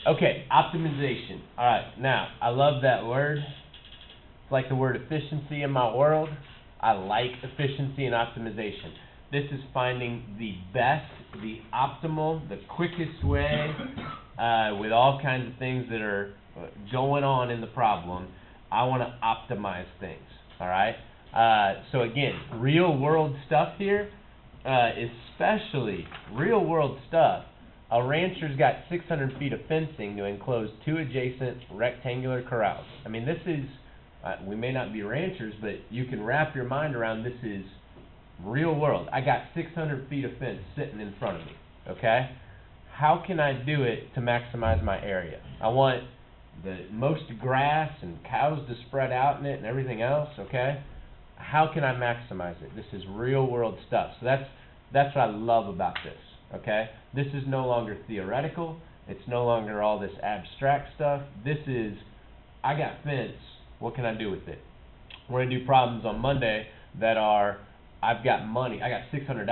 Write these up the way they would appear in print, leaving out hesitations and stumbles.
Okay, optimization. All right, now, I love that word. It's like the word efficiency in my world. I like efficiency and optimization. This is finding the best, the optimal, the quickest way, with all kinds of things that are going on in the problem. I want to optimize things, all right? So again, real world stuff here, especially real world stuff. A rancher's got 600 feet of fencing to enclose 2 adjacent rectangular corrals. I mean, this is, we may not be ranchers, but you can wrap your mind around this is real world. I got 600 feet of fence sitting in front of me, okay? How can I do it to maximize my area? I want the most grass and cows to spread out in it and everything else, okay? How can I maximize it? This is real world stuff. So that's what I love about this, okay? This is no longer theoretical. It's no longer all this abstract stuff. This is, I got fence, what can I do with it? We're going to do problems on Monday that are, I've got money, I got $600,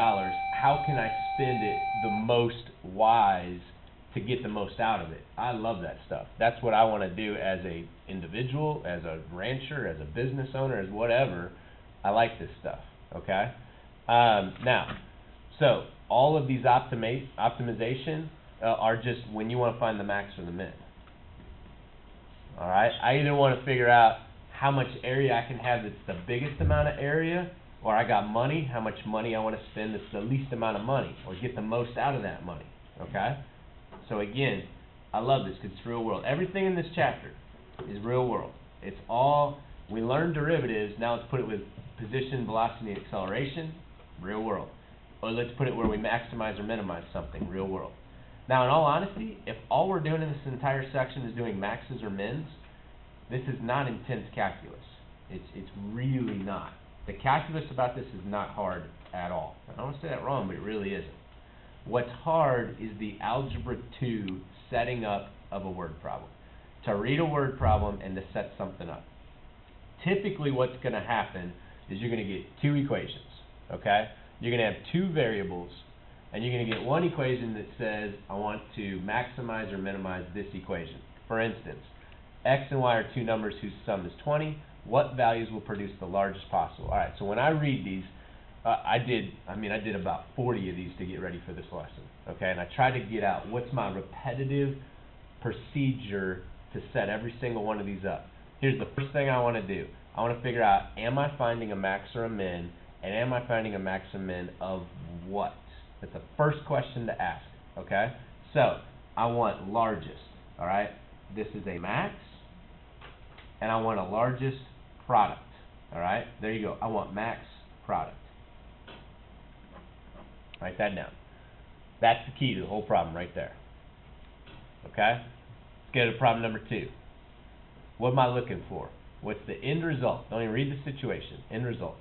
how can I spend it the most wise to get the most out of it? I love that stuff. That's what I want to do as a individual, as a rancher, as a business owner, as whatever. I like this stuff, okay? Now, so all of these optimization are just when you want to find the max or the min. All right, I either want to figure out how much area I can have that's the biggest amount of area, or I got money, how much money I want to spend that's the least amount of money, or get the most out of that money, okay? So again, I love this because it's real world. Everything in this chapter is real world. It's all, we learned derivatives, now let's put it with position, velocity, and acceleration, real world. Or let's put it where we maximize or minimize something, real world. Now, in all honesty, if all we're doing in this entire section is doing maxes or mins, this is not intense calculus. It's really not. The calculus about this is not hard at all. I don't want to say that wrong, but it really isn't. What's hard is the algebra 2 setting up of a word problem. To read a word problem and to set something up. Typically what's going to happen is you're going to get 2 equations, okay? You're going to have 2 variables, and you're going to get one equation that says, I want to maximize or minimize this equation. For instance, x and y are 2 numbers whose sum is 20. What values will produce the largest possible? All right, so when I read these, I did about 40 of these to get ready for this lesson, okay? And I tried to get out what's my repetitive procedure to set every single one of these up. Here's the first thing I want to do. I want to figure out, am I finding a max or a min, and am I finding a max or min of what? That's the first question to ask, okay? So, I want largest, all right? This is a max, and I want a largest product, all right? There you go. I want max product. Write that down. That's the key to the whole problem right there, okay? Let's go to problem number 2. What am I looking for? What's the end result? Don't even read the situation. End result.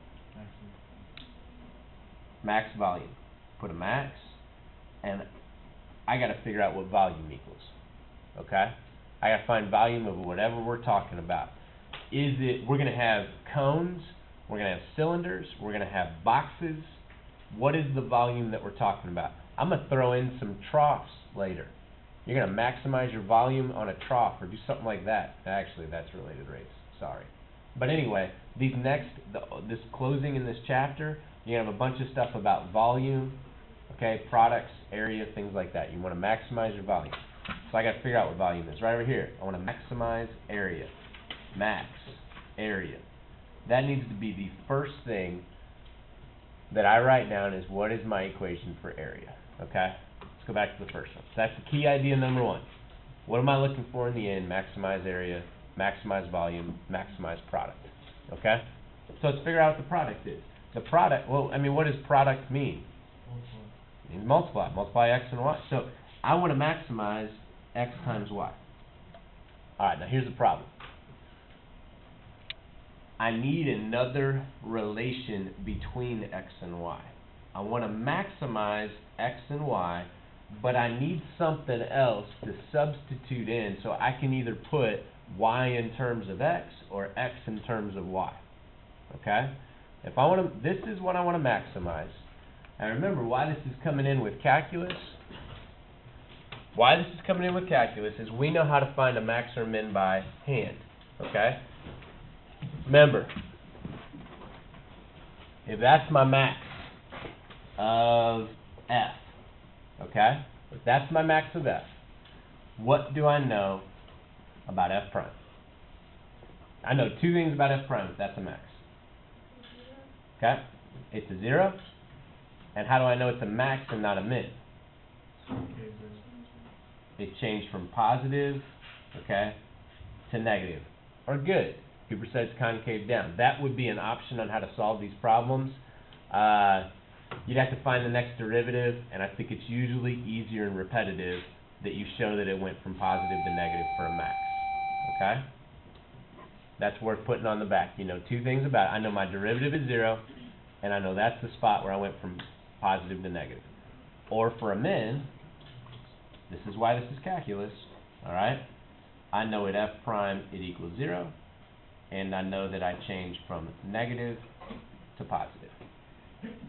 Max volume. Put a max, and I got to figure out what volume equals, okay? I got to find volume of whatever we're talking about. Is it, we're going to have cones, we're going to have cylinders, we're going to have boxes. What is the volume that we're talking about? I'm going to throw in some troughs later. You're going to maximize your volume on a trough or do something like that. Actually, that's related rates. Sorry. But anyway, these this closing in this chapter, you're going to have a bunch of stuff about volume, okay, products, area, things like that. You want to maximize your volume. So I got to figure out what volume is. Right over here, I want to maximize area. Max area. That needs to be the first thing that I write down is what is my equation for area, okay? Let's go back to the first one. So that's the key idea number 1. What am I looking for in the end? Maximize area, maximize volume, maximize product, okay? So let's figure out what the product is. The product, well, I mean, what does product mean? It means multiply. Multiply x and y. So I want to maximize x times y. All right, now here's the problem. I need another relation between x and y. I want to maximize x and y, but I need something else to substitute in so I can either put y in terms of x or x in terms of y. Okay? If I want to, this is what I want to maximize. And remember why this is coming in with calculus. why this is coming in with calculus is we know how to find a max or min by hand, okay? Remember, if that's my max of f, okay? If that's my max of f, what do I know about f prime? I know two things about f prime if that's a max. Okay? It's a 0. And how do I know it's a max and not a min? It changed from positive, okay, to negative. Or good. Cooper said it's concave down. That would be an option on how to solve these problems. You'd have to find the next derivative, and I think it's usually easier and repetitive that you show that it went from positive to negative for a max. Okay? That's worth putting on the back. You know two things about it. I know my derivative is 0, and I know that's the spot where I went from positive to negative. Or for a min, this is why this is calculus, all right? I know at f prime it equals 0, and I know that I changed from negative to positive,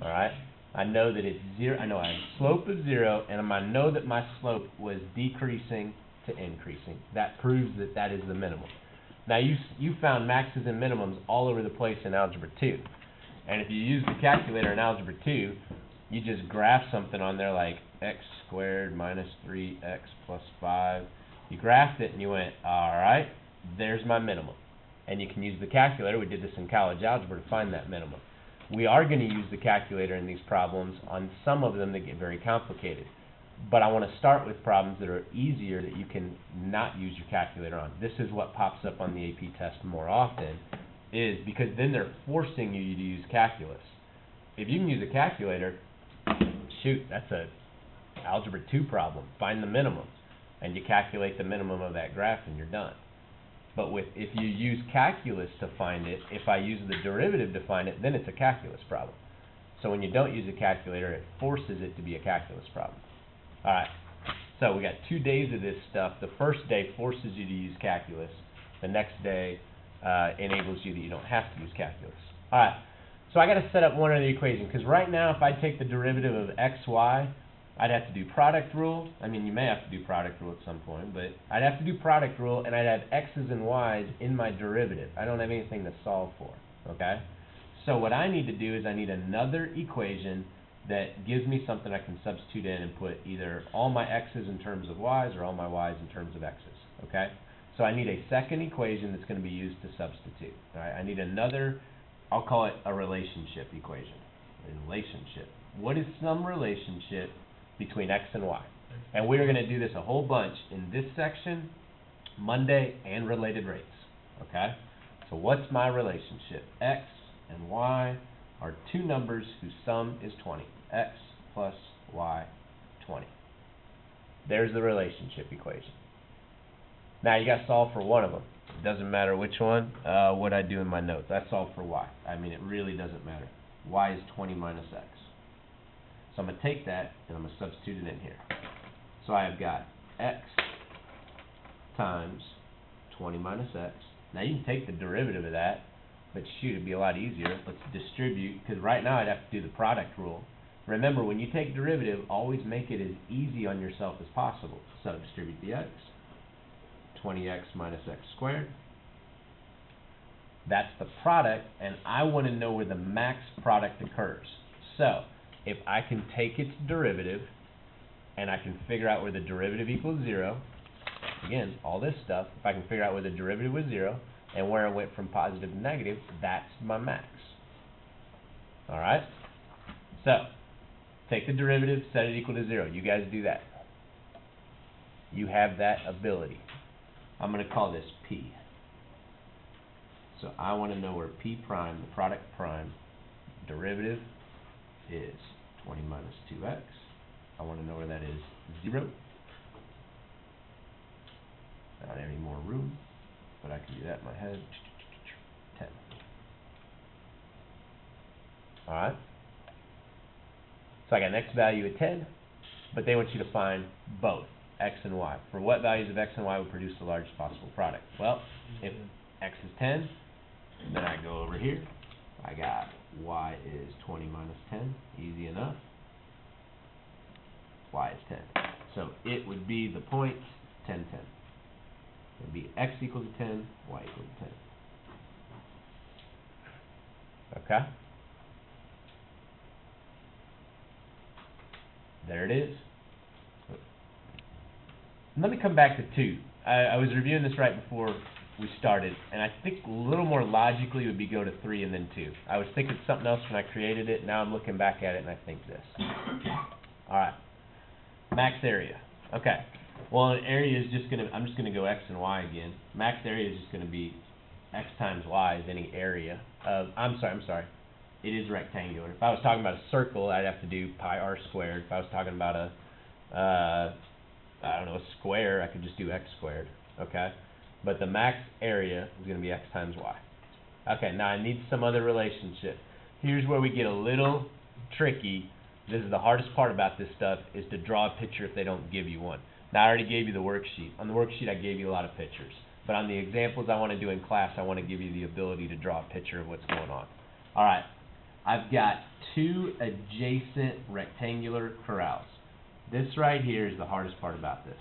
all right? I know that it's 0. I know I have a slope of 0, and I know that my slope was decreasing to increasing. That proves that that is the minimum. Now, you found maxes and minimums all over the place in Algebra 2. And if you use the calculator in Algebra 2, you just graph something on there like x squared minus 3x plus 5. You graphed it and you went, all right, there's my minimum. And you can use the calculator. We did this in college algebra to find that minimum. We are going to use the calculator in these problems on some of them that get very complicated. But I want to start with problems that are easier that you can not use your calculator on. This is what pops up on the AP test more often, is because then they're forcing you to use calculus. If you can use a calculator, shoot, that's a Algebra 2 problem. Find the minimum, and you calculate the minimum of that graph, and you're done. But if you use calculus to find it, if I use the derivative to find it, then it's a calculus problem. So when you don't use a calculator, it forces it to be a calculus problem. All right, so we got 2 days of this stuff. The first day forces you to use calculus. The next day enables you that you don't have to use calculus. All right, so I got to set up one other equation, because right now if I take the derivative of xy, I'd have to do product rule. I mean, you may have to do product rule at some point, but I'd have to do product rule, and I'd have x's and y's in my derivative. I don't have anything to solve for, okay? So what I need to do is I need another equation that gives me something I can substitute in and put either all my x's in terms of y's or all my y's in terms of x's, okay? So I need a second equation that's going to be used to substitute, all right? I need another, I'll call it a relationship equation. A relationship. What is some relationship between x and y? And we're going to do this a whole bunch in this section, Monday, and related rates, okay? So what's my relationship? X and y are two numbers whose sum is 20. X plus y, 20. There's the relationship equation. Now you got to solve for one of them. It doesn't matter which one. What I do in my notes, I solve for y. I mean, it really doesn't matter. Y is 20 minus x. So I'm going to take that and I'm going to substitute it in here. So I have got x times 20 minus x. Now you can take the derivative of that, but shoot, it'd be a lot easier. Let's distribute, because right now I'd have to do the product rule. Remember, when you take derivative, always make it as easy on yourself as possible. So distribute the x. 20x minus x squared. That's the product, and I want to know where the max product occurs. So if I can take its derivative, and I can figure out where the derivative equals 0, again, all this stuff, if I can figure out where the derivative was 0, and where it went from positive to negative, that's my max. Alright? So, take the derivative, set it equal to 0. You guys do that. You have that ability. I'm going to call this P. So I want to know where P prime, the product prime, derivative is 20 minus 2x. I want to know where that is 0. I don't have any more room, but I can do that in my head. 10. Alright? So I got an x value at 10, but they want you to find both x and y. For what values of x and y would produce the largest possible product? Well, if x is 10, then I go over here. I got y is 20 minus 10. Easy enough. Y is 10. So it would be the point 10, 10. It would be x equals to 10, y equals to 10. Okay? There it is. Let me come back to 2. I was reviewing this right before we started, and I think a little more logically would be go to 3 and then 2. I was thinking something else when I created it, now I'm looking back at it and I think this. Alright. Max area. Okay. Well, an area is just I'm just gonna go x and y again. Max area is just gonna be x times y is any area of, I'm sorry. It is rectangular. If I was talking about a circle, I'd have to do pi r squared. If I was talking about a, I don't know, a square, I could just do x squared, okay? But the max area is going to be x times y. Okay, now I need some other relationship. Here's where we get a little tricky. This is the hardest part about this stuff, is to draw a picture if they don't give you one. Now, I already gave you the worksheet. On the worksheet, I gave you a lot of pictures. But on the examples I want to do in class, I want to give you the ability to draw a picture of what's going on. All right, I've got 2 adjacent rectangular corrals. This right here is the hardest part about this.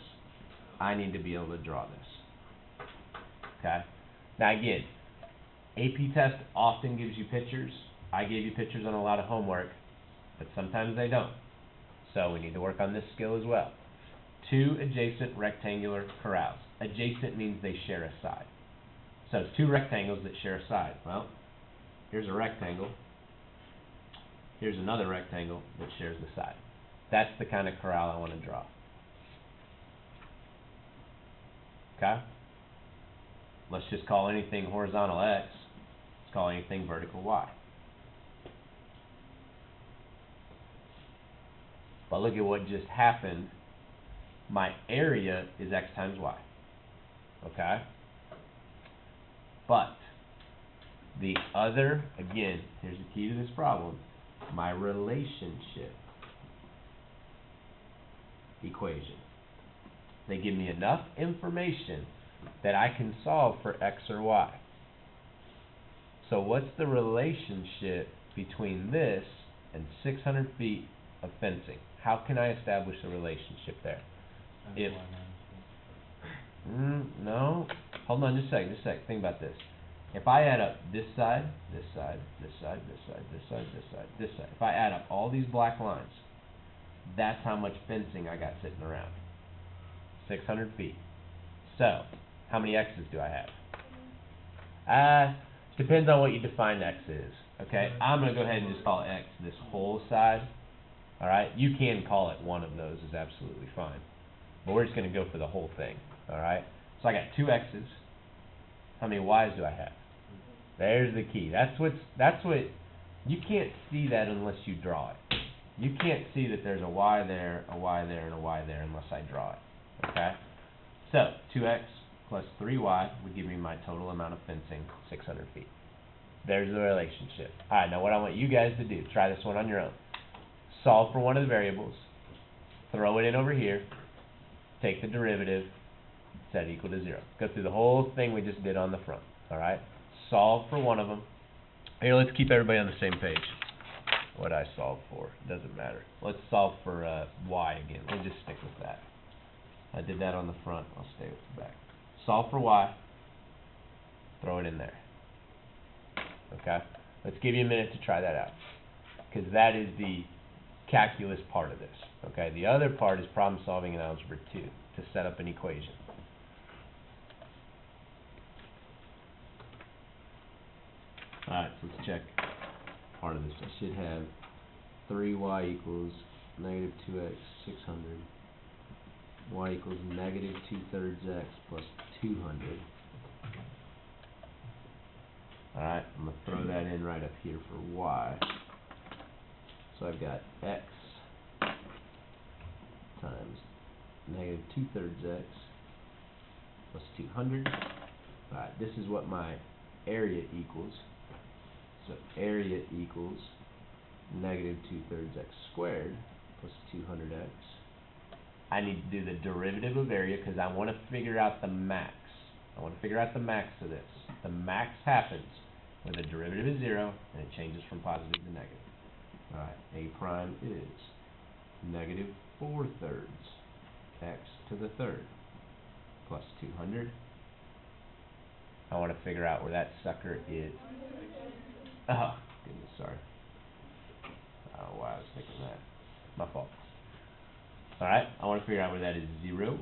I need to be able to draw this. Okay? Now again, AP test often gives you pictures. I gave you pictures on a lot of homework, but sometimes they don't. So we need to work on this skill as well. 2 adjacent rectangular corrals. Adjacent means they share a side. So 2 rectangles that share a side. Well, here's a rectangle. Here's another rectangle that shares the side. That's the kind of corral I want to draw. Okay? Let's just call anything horizontal x. Let's call anything vertical y. But look at what just happened. My area is x times y. Okay? But the other, again, here's the key to this problem, my relationship equation. They give me enough information that I can solve for x or y. So what's the relationship between this and 600 feet of fencing? How can I establish a relationship there? If no, hold on just a second, think about this. If I add up this side, this side, this side, this side, this side, this side, this side, if I add up all these black lines, that's how much fencing I got sitting around. 600 feet. So, how many x's do I have? Depends on what you define x is. Okay, I'm going to go ahead and just call x this whole side. Alright, you can call it one of those, is absolutely fine. But we're just going to go for the whole thing. Alright, so I got 2 x's. How many y's do I have? There's the key. That's what, you can't see that unless you draw it. You can't see that there's a y there, and a y there unless I draw it. Okay? So, 2x plus 3y would give me my total amount of fencing, 600 feet. There's the relationship. Alright, now what I want you guys to do, try this one on your own. Solve for one of the variables, throw it in over here, take the derivative, set it equal to 0. Go through the whole thing we just did on the front. Alright? Solve for one of them. Here, let's keep everybody on the same page. What I solve for, doesn't matter. Let's solve for y again. We'll just stick with that. I did that on the front, I'll stay with the back. Solve for y, throw it in there. Okay? Let's give you a minute to try that out, because that is the calculus part of this. Okay? The other part is problem solving in Algebra 2, to set up an equation. Alright, so let's check part of this. I should have 3y equals negative 2x 600. Y equals negative 2/3 x plus 200. Alright, I'm going to throw that in right up here for y. So I've got x times negative 2/3 x plus 200. Alright, this is what my area equals. So area equals negative 2/3 x squared plus 200x. I need to do the derivative of area because I want to figure out the max. I want to figure out the max of this. The max happens when the derivative is 0 and it changes from positive to negative. Alright, a prime is negative 4/3 x to the third plus 200. I want to figure out where that sucker is. Oh, goodness, sorry. I don't know why I was thinking that. My fault. Alright, I want to figure out where that is 0.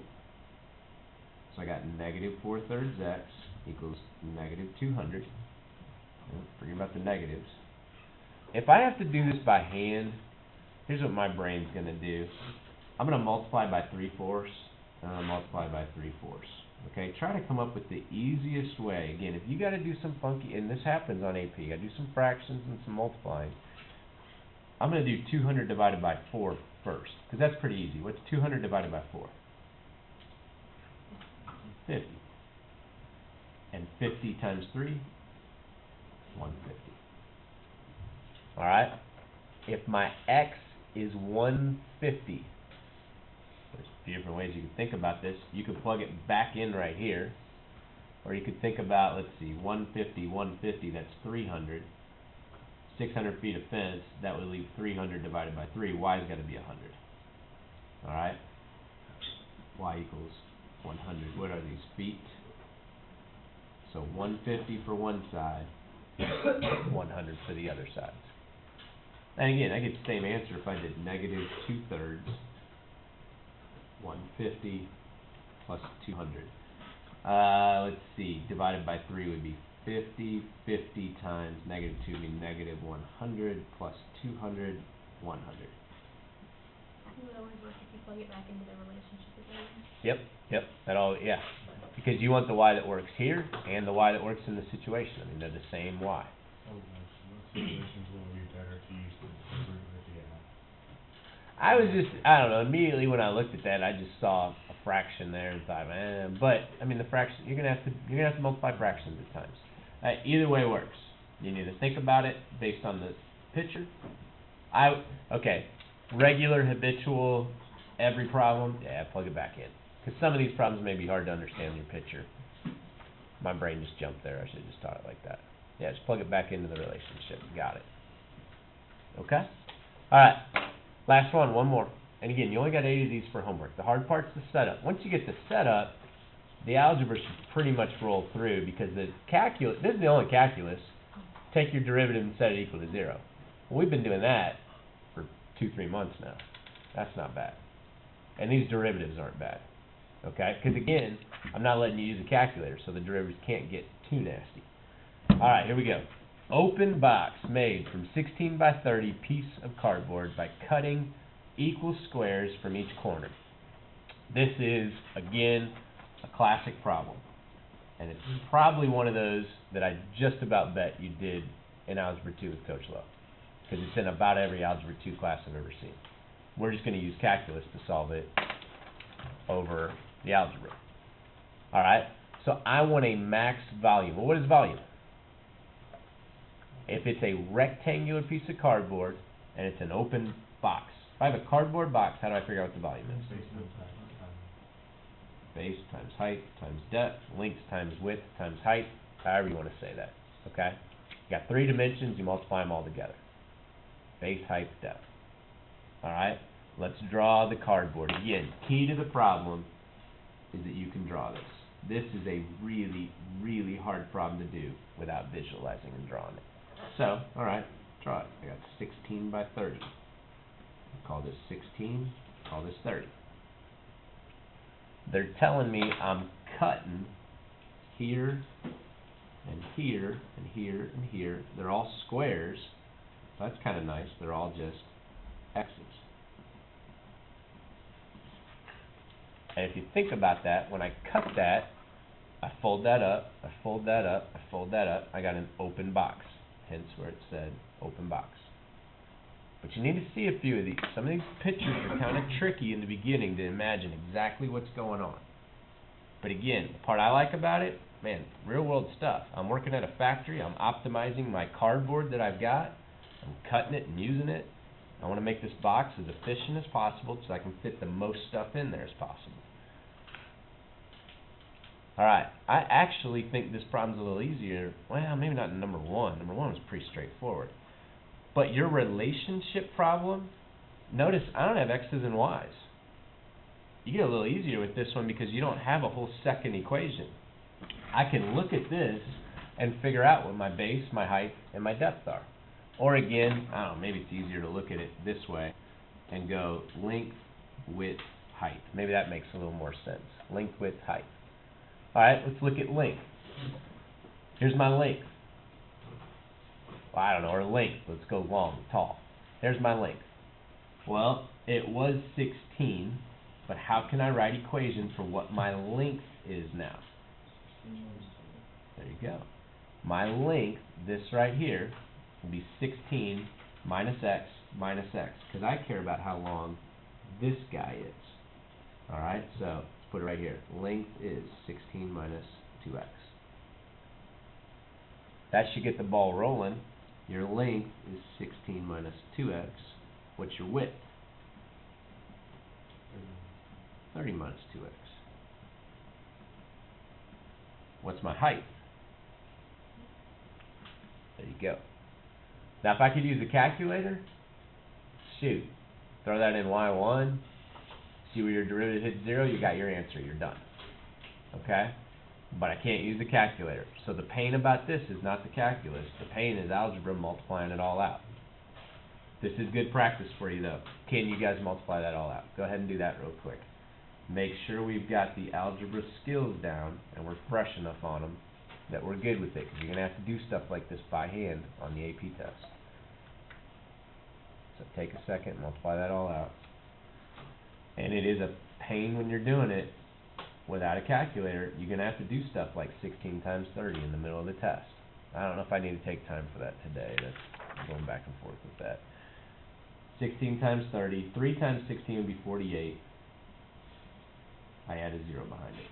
So I got negative 4/3 x equals negative 200. Forget about the negatives. If I have to do this by hand, here's what my brain's going to do. I'm going to multiply by 3/4, and I'm going to multiply by 3/4. Okay, try to come up with the easiest way. Again, if you got to do some funky, and this happens on AP, you got to do some fractions and some multiplying. I'm going to do 200 divided by 4 first, because that's pretty easy. What's 200 divided by 4? 50. And 50 times 3? 150. Alright? If my x is 150, there's a few different ways you could think about this. You could plug it back in right here. Or you could think about, let's see, 150, that's 300. 600 feet of fence, that would leave 300 divided by 3. Y's got to be 100. Alright? Y equals 100. What are these, feet? So 150 for one side, 100 for the other side. And again, I get the same answer if I did negative 2/3, 150 plus 200. Let's see, divided by 3 would be 50. 50 times negative 2 would be negative 100 plus 200, 100. It would always work if you plug it back into the relationship again. Yep, that all, yeah. Because you want the y that works here and the y that works in the situation. I mean, they're the same y. What situations will be better to use the root of the I was just, I don't know, immediately when I looked at that, I just saw a fraction there and thought, but, I mean, the fraction, you're gonna have to multiply fractions at times. Either way works. You need to think about it based on the picture. Okay, regular, habitual, every problem, yeah, plug it back in. Because some of these problems may be hard to understand in your picture. My brain just jumped there, I should have just taught it like that. Yeah, just plug it back into the relationship, got it. Okay? Alright. Last one more. And again, you only got 8 of these for homework. The hard part's the setup. Once you get the setup, the algebra should pretty much roll through because the calculus, this is the only calculus, take your derivative and set it equal to 0. Well, we've been doing that for 2-3 months now. That's not bad. And these derivatives aren't bad. Okay? Because again, I'm not letting you use a calculator, so the derivatives can't get too nasty. Alright, here we go. Open box made from 16 by 30 piece of cardboard by cutting equal squares from each corner. This is, again, a classic problem. And it's probably one of those that I just about bet you did in Algebra 2 with Coach Lowe. Because it's in about every Algebra 2 class I've ever seen. We're just going to use calculus to solve it over the algebra. Alright, so I want a max volume. Well, what is volume? If it's a rectangular piece of cardboard and it's an open box. If I have a cardboard box, how do I figure out what the volume is? Base times height times depth, length times width times height, however you want to say that. Okay? You got 3 dimensions, you multiply them all together. Base, height, depth. Alright? Let's draw the cardboard. Again, key to the problem is that you can draw this. This is a really, really hard problem to do without visualizing and drawing it. So, alright, draw it. I got 16 by 30. Call this 16, call this 30. They're telling me I'm cutting here, and here, and here, and here. They're all squares. That's kind of nice. They're all just X's. And if you think about that, when I cut that, I fold that up, I fold that up, I fold that up. I got an open box. Hence where it said open box. But you need to see a few of these. Some of these pictures are kind of tricky in the beginning to imagine exactly what's going on. But again, the part I like about it, man, real world stuff. I'm working at a factory. I'm optimizing my cardboard that I've got. I'm cutting it and using it. I want to make this box as efficient as possible so I can fit the most stuff in there as possible. Alright, I actually think this problem's a little easier. Well, maybe not number 1. Number 1 was pretty straightforward. But your relationship problem, notice I don't have X's and Y's. you get a little easier with this one because you don't have a whole second equation. I can look at this and figure out what my base, my height, and my depth are. Or again, I don't know, maybe it's easier to look at it this way and go length, width, height. Maybe that makes a little more sense. Length, width, height. Alright, let's look at length. Here's my length. Well, I don't know, or length. Let's go long, tall. There's my length. Well, it was 16, but how can I write equations for what my length is now? There you go. My length, this right here, will be 16 minus x, because I care about how long this guy is. Alright, so let's put it right here. Length is 16 minus 2x. That should get the ball rolling. Your length is 16 minus 2x. What's your width? 30 minus 2x. What's my height? There you go. Now if I could use a calculator, shoot, throw that in y1, see where your derivative hits 0, you got your answer, you're done. Okay? But I can't use the calculator. So the pain about this is not the calculus. The pain is algebra multiplying it all out. This is good practice for you though. Can you guys multiply that all out? Go ahead and do that real quick. Make sure we've got the algebra skills down and we're fresh enough on them that we're good with it, because you're going to have to do stuff like this by hand on the AP test. So take a second, multiply that all out. And it is a pain when you're doing it without a calculator. You're going to have to do stuff like 16 times 30 in the middle of the test. I don't know if I need to take time for that today. That's going back and forth with that. 16 times 30. 3 times 16 would be 48. I add a 0 behind it.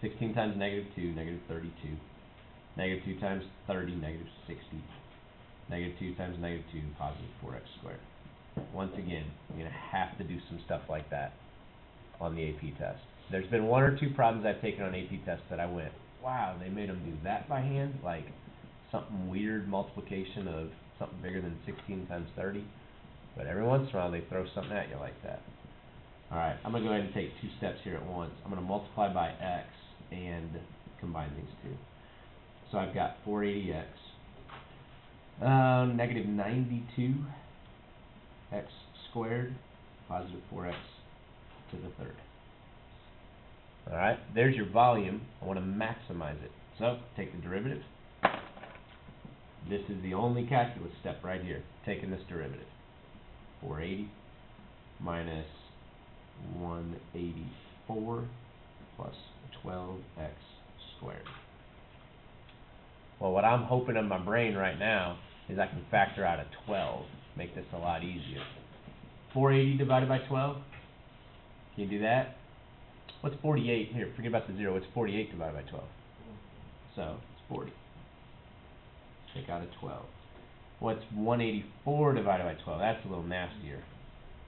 16 times negative 2, negative 32. Negative 2 times 30, negative 60. Negative 2 times negative 2, positive 4x squared. Once again, you're going to have to do some stuff like that on the AP test. There's been 1 or 2 problems I've taken on AP tests that I went, wow, they made them do that by hand, like something weird multiplication of something bigger than 16 times 30. But every once in a while they throw something at you like that. Alright, I'm going to go ahead and take 2 steps here at once. I'm going to multiply by x and combine these two. So I've got 480x, negative 92 x squared, positive 4x to the third. Alright, there's your volume. I want to maximize it. So, take the derivative. This is the only calculus step right here, taking this derivative. 480 minus 184 plus 12x squared. Well, what I'm hoping in my brain right now is I can factor out a 12, make this a lot easier. 480 divided by 12? Can you do that? What's 48? Here, forget about the 0. What's 48 divided by 12? So, it's 40. Take out a 12. What's 184 divided by 12? That's a little nastier.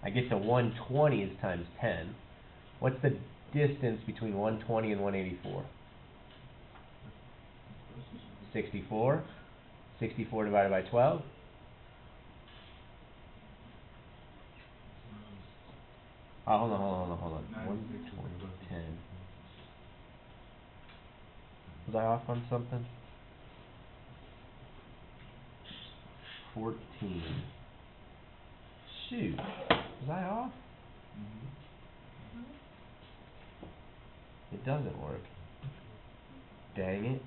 I get to 120 is times 10. What's the distance between 120 and 184? 64. 64 divided by 12? Oh, hold on. 120, 10. Was I off on something? 14. Shoot. Was I off? It doesn't work. Dang it.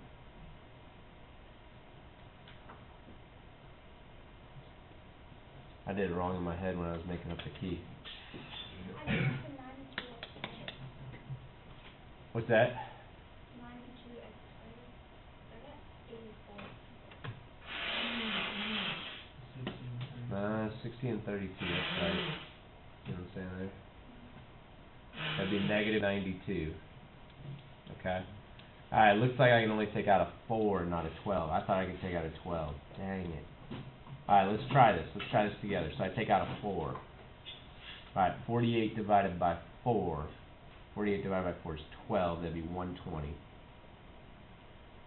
I did it wrong in my head when I was making up the key. What's that? 92x squared. I got 84. 60 and 32, that's right. You know what I'm saying there? That'd be negative 92. Okay? Alright, looks like I can only take out a 4, not a 12. I thought I could take out a 12. Dang it. Alright, let's try this. Let's try this together. So I take out a 4. Alright, 48 divided by 4. 48 divided by 4 is 12. That'd be 120.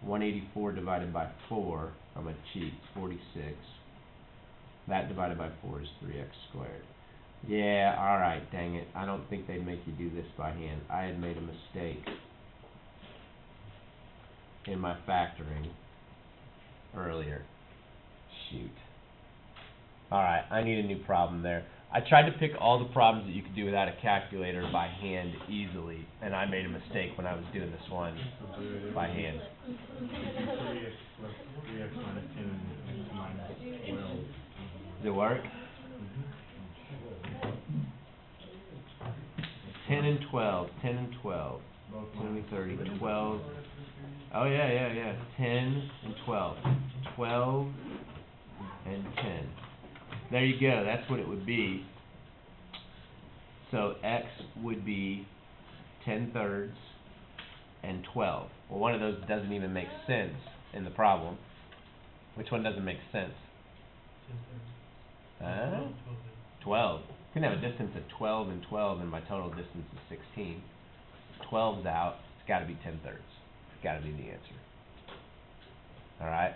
184 divided by 4, I'm going to cheat, 46. That divided by 4 is 3x squared. Yeah, alright, dang it. I don't think they'd make you do this by hand. I had made a mistake in my factoring earlier. Shoot. Alright, I need a new problem there. I tried to pick all the problems that you could do without a calculator by hand easily, and I made a mistake when I was doing this one So do it. by hand. 3x plus 3x minus 10 and x minus 12. Does it work? 10 and 12, 10 and 12, Both 20, minus 30, 12. Oh, yeah. 10 and 12. 12 and 10. There you go, that's what it would be. So x would be 10/3 and 12. Well, one of those doesn't even make sense in the problem. Which one doesn't make sense? 12. You can have a distance of 12 and 12 and my total distance is 16. 12's out, it's gotta be 10/3. It's gotta be the answer. Alright?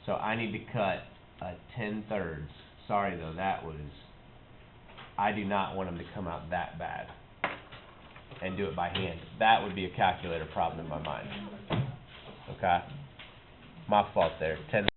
So I need to cut a 10/3. Sorry though, I do not want them to come out that bad. And do it by hand. That would be a calculator problem in my mind. Okay? My fault there. 10